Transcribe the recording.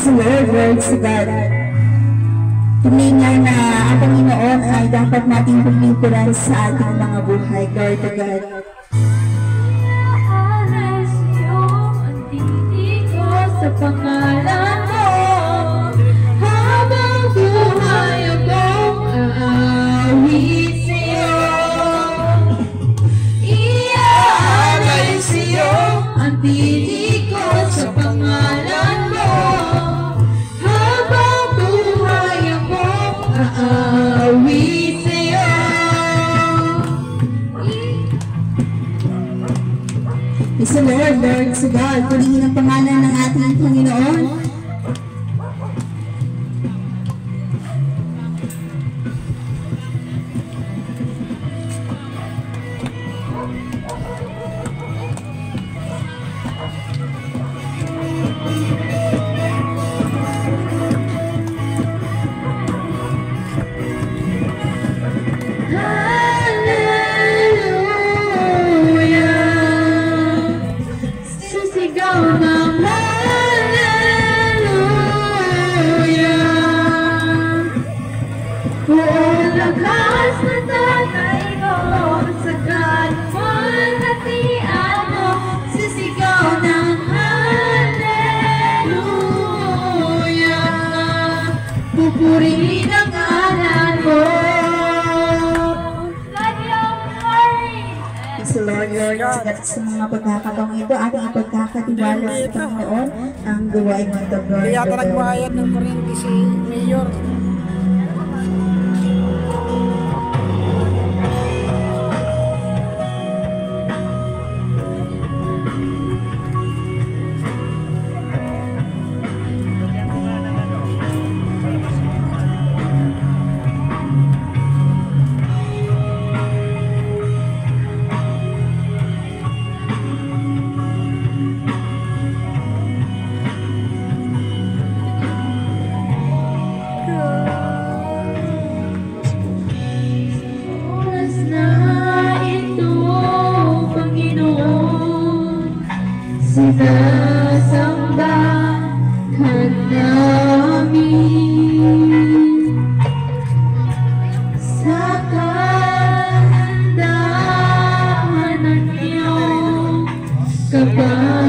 Praise the Lord, Lord sa God. Tumingan na ang Panginoon ay dapat nating paglingkuran sa ating mga buhay. Glory to God. Sa pangalan mo, habang buhay akong aawit sa'yo. Iaalay sa'yo ang tinig ko sa pangalan mo, habang buhay akong aawit sa'yo. Praise the Lord, Lord sa God. Purihin ang pangalan ng ating Panginoon. Pupurihin ang ngalan mo. Praise the Lord, Lord sa God. Sa mga pagkakataong ito, ating ipagkakatiwala sa Panginoon ang gawain mo ito. Glory Kaya to God. nagbayad ng kuryente si Mayor. Oras na ito, Panginoon, sinasamba ka namin sa kahandahan ng iyong kapal.